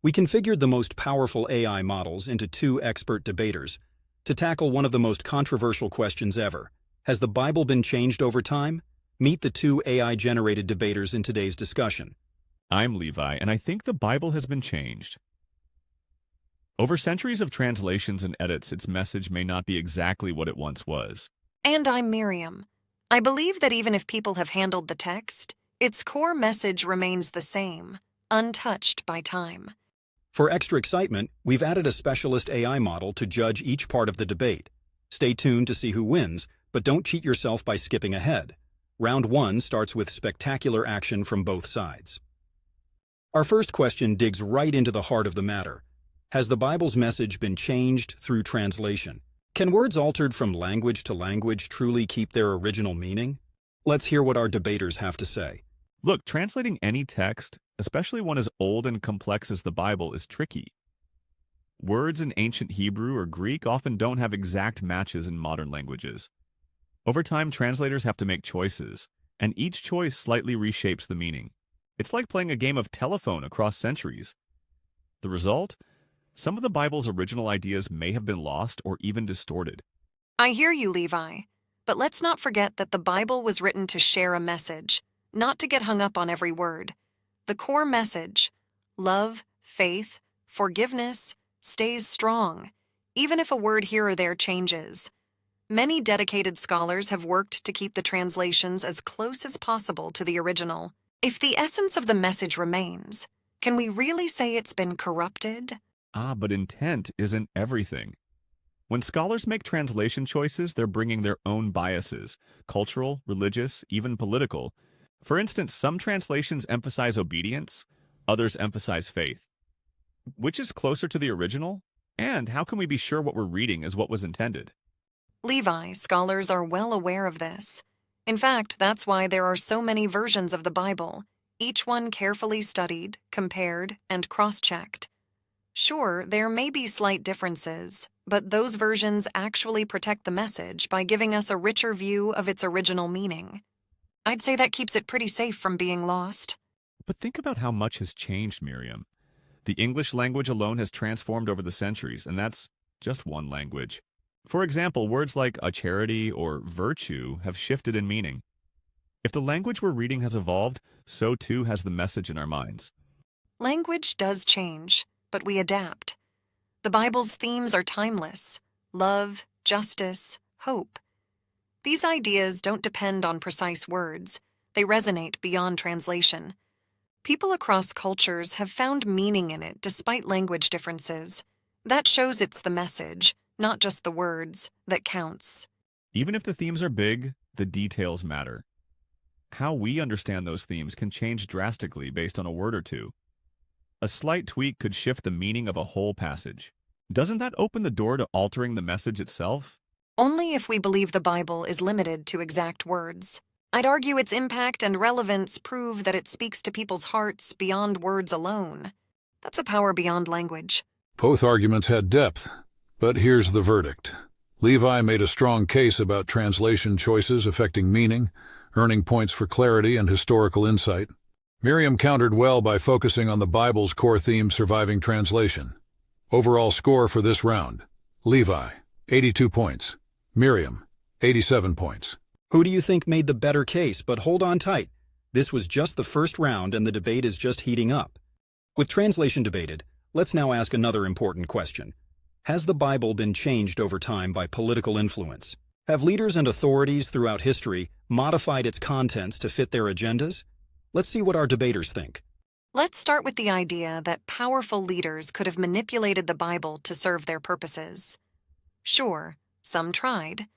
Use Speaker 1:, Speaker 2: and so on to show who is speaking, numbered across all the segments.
Speaker 1: We configured the most powerful AI models into two expert debaters to tackle one of the most controversial questions ever. Has the Bible been changed over time? Meet the two AI-generated debaters in today's discussion.
Speaker 2: I'm Levi, and I think the Bible has been changed. Over centuries of translations and edits, its message may not be exactly what it once was.
Speaker 3: And I'm Miriam. I believe that even if people have handled the text, its core message remains the same, untouched by time.
Speaker 1: For extra excitement, we've added a specialist AI model to judge each part of the debate. Stay tuned to see who wins, but don't cheat yourself by skipping ahead. Round 1 starts with spectacular action from both sides. Our first question digs right into the heart of the matter. Has the Bible's message been changed through translation? Can words altered from language to language truly keep their original meaning? Let's hear what our debaters have to say.
Speaker 2: Look, translating any text, especially one as old and complex as the Bible, is tricky. Words in ancient Hebrew or Greek often don't have exact matches in modern languages. Over time, translators have to make choices, and each choice slightly reshapes the meaning. It's like playing a game of telephone across centuries. The result? Some of the Bible's original ideas may have been lost or even distorted.
Speaker 3: I hear you, Levi, but let's not forget that the Bible was written to share a message, not to get hung up on every word. The core message, love, faith, forgiveness, stays strong, even if a word here or there changes. Many dedicated scholars have worked to keep the translations as close as possible to the original. If the essence of the message remains, can we really say it's been corrupted?
Speaker 2: But intent isn't everything. When scholars make translation choices, they're bringing their own biases, cultural, religious, even political. For instance, some translations emphasize obedience, others emphasize faith. Which is closer to the original? And how can we be sure what we're reading is what was intended?
Speaker 3: Levi, scholars are well aware of this. In fact, that's why there are so many versions of the Bible, each one carefully studied, compared, and cross-checked. Sure, there may be slight differences, but those versions actually protect the message by giving us a richer view of its original meaning. I'd say that keeps it pretty safe from being lost.
Speaker 2: But think about how much has changed, Miriam. The English language alone has transformed over the centuries, and that's just one language. For example, words like a charity or virtue have shifted in meaning. If the language we're reading has evolved, so too has the message in our minds.
Speaker 3: Language does change, but we adapt. The Bible's themes are timeless: love, justice, hope. These ideas don't depend on precise words. They resonate beyond translation. People across cultures have found meaning in it despite language differences. That shows it's the message, not just the words, that counts.
Speaker 2: Even if the themes are big, the details matter. How we understand those themes can change drastically based on a word or two. A slight tweak could shift the meaning of a whole passage. Doesn't that open the door to altering the message itself?
Speaker 3: Only if we believe the Bible is limited to exact words. I'd argue its impact and relevance prove that it speaks to people's hearts beyond words alone. That's a power beyond language.
Speaker 4: Both arguments had depth, but here's the verdict. Levi made a strong case about translation choices affecting meaning, earning points for clarity and historical insight. Miriam countered well by focusing on the Bible's core theme surviving translation. Overall score for this round: Levi, 82 points. Miriam, 87 points.
Speaker 1: Who do you think made the better case? But hold on tight. This was just the first round and the debate is just heating up. With translation debated, let's now ask another important question. Has the Bible been changed over time by political influence? Have leaders and authorities throughout history modified its contents to fit their agendas? Let's see what our debaters think.
Speaker 3: Let's start with the idea that powerful leaders could have manipulated the Bible to serve their purposes. Sure, some tried,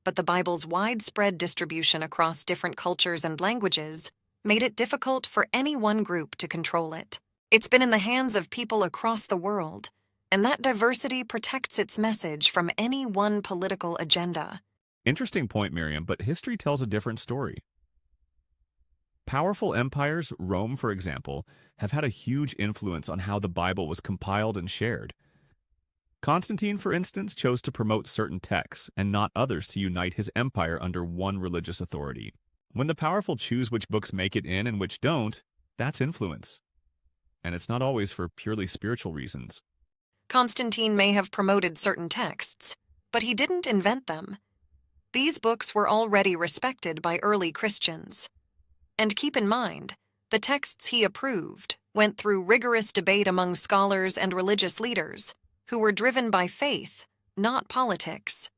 Speaker 3: but the Bible's widespread distribution across different cultures and languages made it difficult for any one group to control it. It's been in the hands of people across the world, and that diversity protects its message from any one political agenda.
Speaker 2: Interesting point, Miriam, but history tells a different story. Powerful empires, Rome for example, have had a huge influence on how the Bible was compiled and shared. Constantine, for instance, chose to promote certain texts and not others to unite his empire under one religious authority. When the powerful choose which books make it in and which don't, that's influence. and it's not always for purely spiritual reasons.
Speaker 3: Constantine may have promoted certain texts, but he didn't invent them. These books were already respected by early Christians. And keep in mind, the texts he approved went through rigorous debate among scholars and religious leaders who were driven by faith, not politics.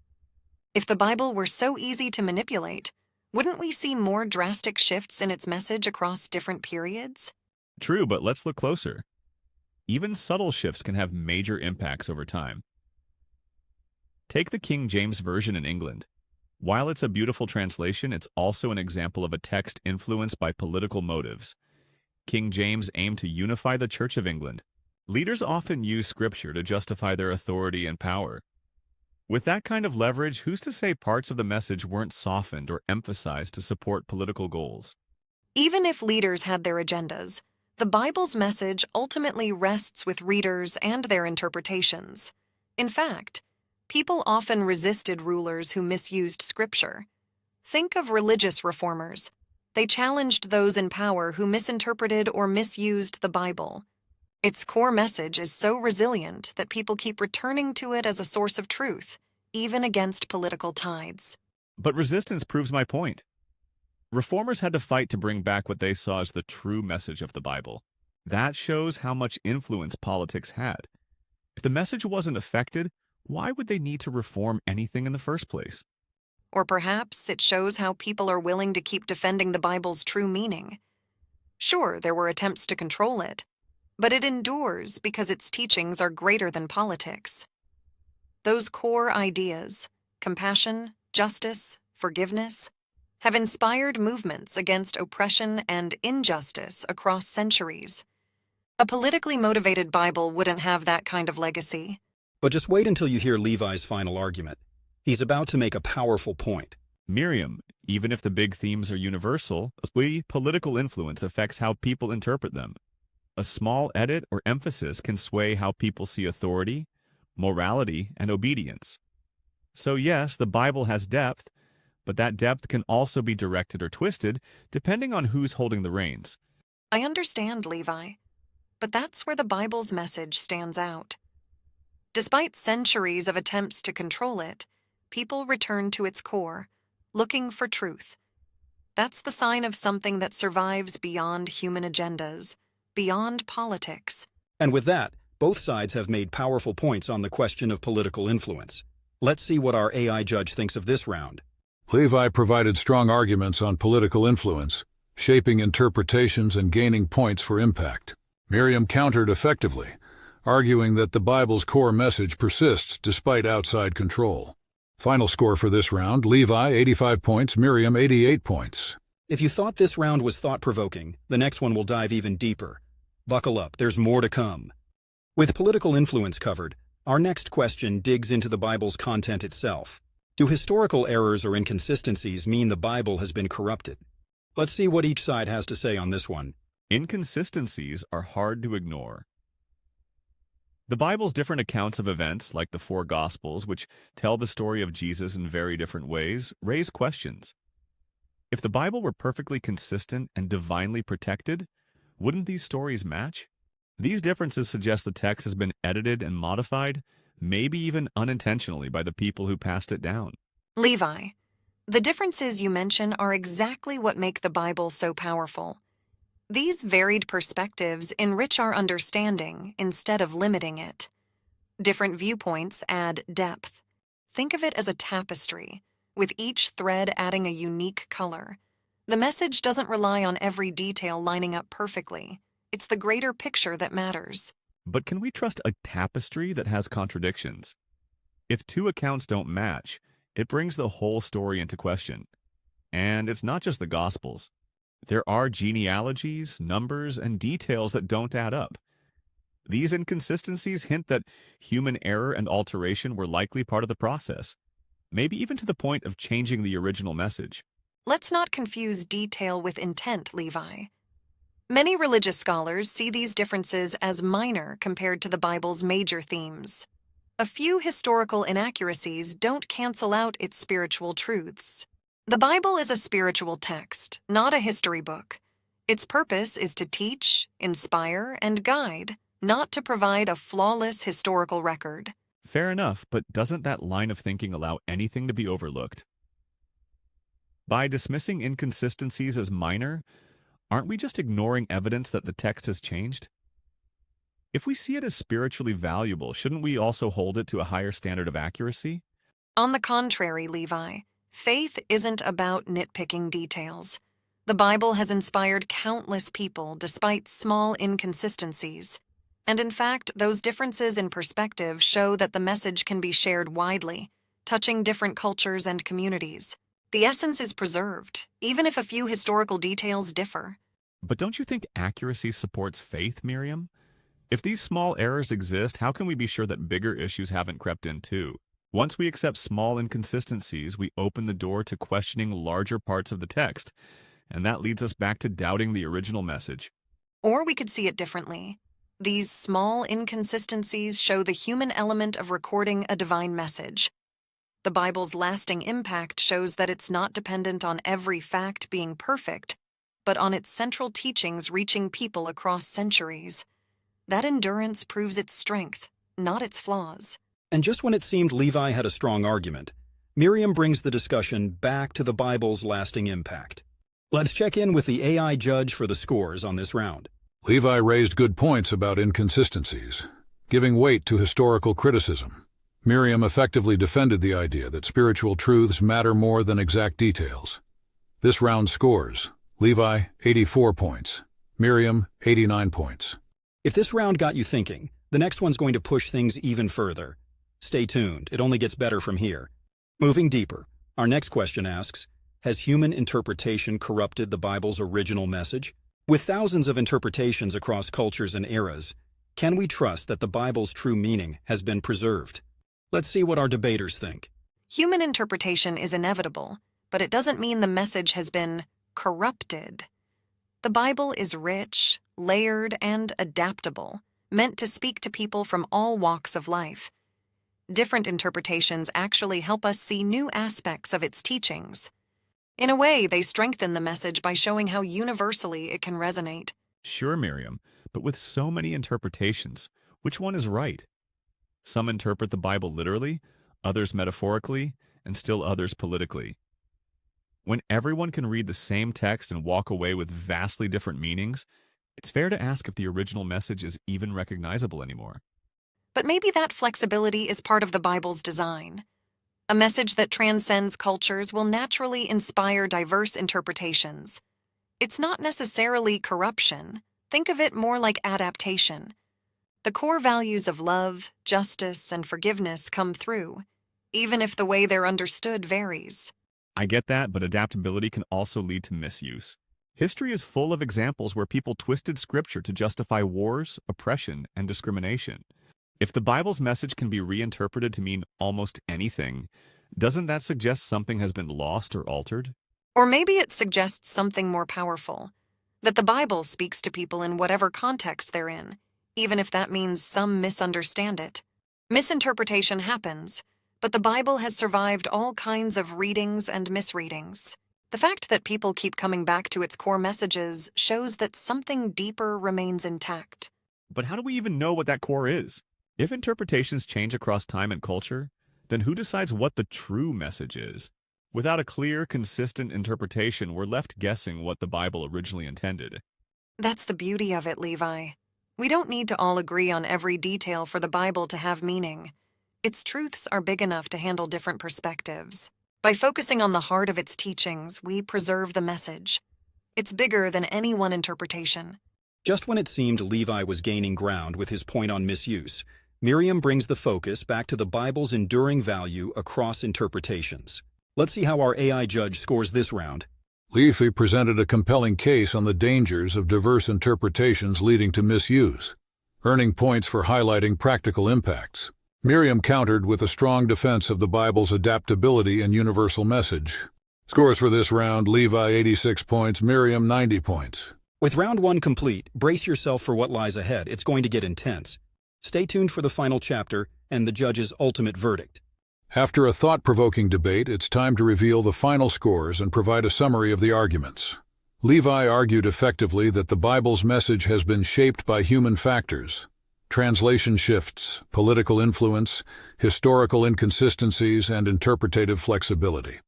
Speaker 3: If the Bible were so easy to manipulate, wouldn't we see more drastic shifts in its message across different periods?
Speaker 2: True, but let's look closer. Even subtle shifts can have major impacts over time. Take the King James Version in England. While it's a beautiful translation, it's also an example of a text influenced by political motives. King James aimed to unify the Church of England. Leaders often use Scripture to justify their authority and power. With that kind of leverage, who's to say parts of the message weren't softened or emphasized to support political goals?
Speaker 3: Even if leaders had their agendas, the Bible's message ultimately rests with readers and their interpretations. In fact, people often resisted rulers who misused Scripture. Think of religious reformers. They challenged those in power who misinterpreted or misused the Bible. Its core message is so resilient that people keep returning to it as a source of truth, even against political tides.
Speaker 2: But resistance proves my point. Reformers had to fight to bring back what they saw as the true message of the Bible. That shows how much influence politics had. If the message wasn't affected, why would they need to reform anything in the first place?
Speaker 3: Or perhaps it shows how people are willing to keep defending the Bible's true meaning. Sure, there were attempts to control it, but it endures because its teachings are greater than politics. Those core ideas, compassion, justice, forgiveness, have inspired movements against oppression and injustice across centuries. A politically motivated Bible wouldn't have that kind of legacy.
Speaker 1: But just wait until you hear Levi's final argument. He's about to make a powerful point.
Speaker 2: Miriam, even if the big themes are universal, political influence affects how people interpret them. A small edit or emphasis can sway how people see authority, morality, and obedience. So yes, the Bible has depth, but that depth can also be directed or twisted depending on who's holding the reins.
Speaker 3: I understand, Levi, but that's where the Bible's message stands out. Despite centuries of attempts to control it, people return to its core, looking for truth. That's the sign of something that survives beyond human agendas, beyond politics.
Speaker 1: And with that, both sides have made powerful points on the question of political influence. Let's see what our AI judge thinks of this round.
Speaker 4: Levi provided strong arguments on political influence, shaping interpretations and gaining points for impact. Miriam countered effectively, arguing that the Bible's core message persists despite outside control. Final score for this round, Levi 85 points, Miriam 88 points.
Speaker 1: If you thought this round was thought-provoking, the next one will dive even deeper. Buckle up, there's more to come. With political influence covered, our next question digs into the Bible's content itself. Do historical errors or inconsistencies mean the Bible has been corrupted? Let's see what each side has to say on this one.
Speaker 2: Inconsistencies are hard to ignore. The Bible's different accounts of events, like the four Gospels, which tell the story of Jesus in very different ways, raise questions. If the Bible were perfectly consistent and divinely protected, wouldn't these stories match? These differences suggest the text has been edited and modified, maybe even unintentionally by the people who passed it down.
Speaker 3: Levi, the differences you mention are exactly what make the Bible so powerful. These varied perspectives enrich our understanding instead of limiting it. Different viewpoints add depth. Think of it as a tapestry, with each thread adding a unique color. The message doesn't rely on every detail lining up perfectly. It's the greater picture that matters.
Speaker 2: But can we trust a tapestry that has contradictions? If two accounts don't match, it brings the whole story into question. And it's not just the Gospels. There are genealogies, numbers, and details that don't add up. These inconsistencies hint that human error and alteration were likely part of the process, maybe even to the point of changing the original message.
Speaker 3: Let's not confuse detail with intent, Levi. Many religious scholars see these differences as minor compared to the Bible's major themes. A few historical inaccuracies don't cancel out its spiritual truths. The Bible is a spiritual text, not a history book. Its purpose is to teach, inspire, and guide, not to provide a flawless historical record.
Speaker 2: Fair enough, but doesn't that line of thinking allow anything to be overlooked? By dismissing inconsistencies as minor, aren't we just ignoring evidence that the text has changed? If we see it as spiritually valuable, shouldn't we also hold it to a higher standard of accuracy?
Speaker 3: On the contrary, Levi, faith isn't about nitpicking details. The Bible has inspired countless people despite small inconsistencies. And in fact, those differences in perspective show that the message can be shared widely, touching different cultures and communities. The essence is preserved, even if a few historical details differ.
Speaker 2: But don't you think accuracy supports faith, Miriam? If these small errors exist, how can we be sure that bigger issues haven't crept in too? Once we accept small inconsistencies, we open the door to questioning larger parts of the text, and that leads us back to doubting the original message.
Speaker 3: Or we could see it differently. These small inconsistencies show the human element of recording a divine message. The Bible's lasting impact shows that it's not dependent on every fact being perfect, but on its central teachings reaching people across centuries. That endurance proves its strength, not its flaws.
Speaker 1: And just when it seemed Levi had a strong argument, Miriam brings the discussion back to the Bible's lasting impact. Let's check in with the AI judge for the scores on this round.
Speaker 4: Levi raised good points about inconsistencies, giving weight to historical criticism. Miriam effectively defended the idea that spiritual truths matter more than exact details. This round scores: Levi, 84 points. Miriam, 89 points.
Speaker 1: If this round got you thinking, the next one's going to push things even further. Stay tuned, it only gets better from here. Moving deeper, our next question asks, has human interpretation corrupted the Bible's original message? With thousands of interpretations across cultures and eras, can we trust that the Bible's true meaning has been preserved? Let's see what our debaters think.
Speaker 3: Human interpretation is inevitable, but it doesn't mean the message has been corrupted. The Bible is rich, layered, and adaptable, meant to speak to people from all walks of life. Different interpretations actually help us see new aspects of its teachings. In a way, they strengthen the message by showing how universally it can resonate.
Speaker 2: Sure, Miriam, but with so many interpretations, which one is right? Some interpret the Bible literally, others metaphorically, and still others politically. When everyone can read the same text and walk away with vastly different meanings, it's fair to ask if the original message is even recognizable anymore.
Speaker 3: But maybe that flexibility is part of the Bible's design. A message that transcends cultures will naturally inspire diverse interpretations. It's not necessarily corruption. Think of it more like adaptation. The core values of love, justice, and forgiveness come through, even if the way they're understood varies.
Speaker 2: I get that, but adaptability can also lead to misuse. History is full of examples where people twisted scripture to justify wars, oppression, and discrimination. If the Bible's message can be reinterpreted to mean almost anything, doesn't that suggest something has been lost or altered?
Speaker 3: Or maybe it suggests something more powerful, that the Bible speaks to people in whatever context they're in, even if that means some misunderstand it. Misinterpretation happens, but the Bible has survived all kinds of readings and misreadings. The fact that people keep coming back to its core messages shows that something deeper remains intact.
Speaker 2: But how do we even know what that core is? If interpretations change across time and culture, then who decides what the true message is? Without a clear, consistent interpretation, we're left guessing what the Bible originally intended.
Speaker 3: That's the beauty of it, Levi. We don't need to all agree on every detail for the Bible to have meaning. Its truths are big enough to handle different perspectives. By focusing on the heart of its teachings, we preserve the message. It's bigger than any one interpretation.
Speaker 1: Just when it seemed Levi was gaining ground with his point on misuse, Miriam brings the focus back to the Bible's enduring value across interpretations. Let's see how our AI judge scores this round.
Speaker 4: Levi presented a compelling case on the dangers of diverse interpretations leading to misuse, earning points for highlighting practical impacts. Miriam countered with a strong defense of the Bible's adaptability and universal message. Scores for this round: Levi 86 points, Miriam 90 points.
Speaker 1: With round one complete, brace yourself for what lies ahead. It's going to get intense. Stay tuned for the final chapter and the judge's ultimate verdict.
Speaker 4: After a thought-provoking debate, it's time to reveal the final scores and provide a summary of the arguments. Levi argued effectively that the Bible's message has been shaped by human factors, translation shifts, political influence, historical inconsistencies, and interpretative flexibility.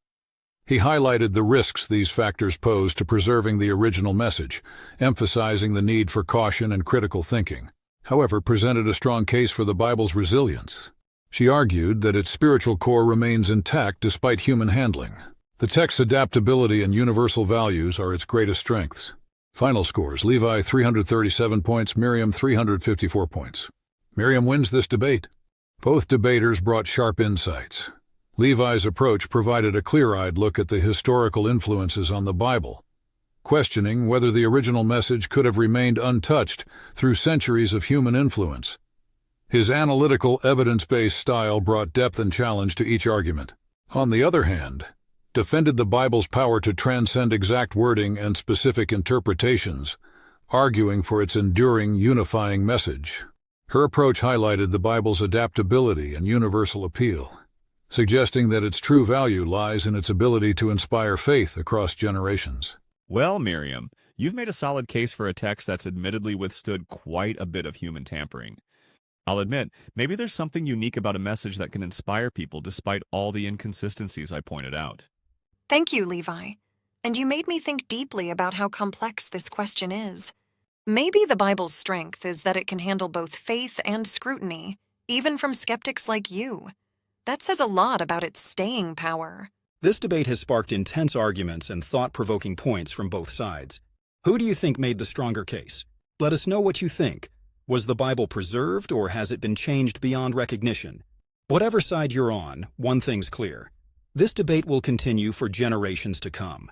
Speaker 4: He highlighted the risks these factors pose to preserving the original message, emphasizing the need for caution and critical thinking. However, presented a strong case for the Bible's resilience. She argued that its spiritual core remains intact despite human handling. The text's adaptability and universal values are its greatest strengths. Final scores: Levi 337 points, Miriam 354 points. Miriam wins this debate. Both debaters brought sharp insights. Levi's approach provided a clear-eyed look at the historical influences on the Bible, questioning whether the original message could have remained untouched through centuries of human influence. His analytical, evidence-based style brought depth and challenge to each argument. On the other hand, defended the Bible's power to transcend exact wording and specific interpretations, arguing for its enduring, unifying message. Her approach highlighted the Bible's adaptability and universal appeal, suggesting that its true value lies in its ability to inspire faith across generations.
Speaker 2: Well, Miriam, you've made a solid case for a text that's admittedly withstood quite a bit of human tampering. I'll admit, maybe there's something unique about a message that can inspire people despite all the inconsistencies I pointed out.
Speaker 3: Thank you, Levi. And you made me think deeply about how complex this question is. Maybe the Bible's strength is that it can handle both faith and scrutiny, even from skeptics like you. That says a lot about its staying power.
Speaker 1: This debate has sparked intense arguments and thought-provoking points from both sides. Who do you think made the stronger case? Let us know what you think. Was the Bible preserved, or has it been changed beyond recognition? Whatever side you're on, one thing's clear. This debate will continue for generations to come.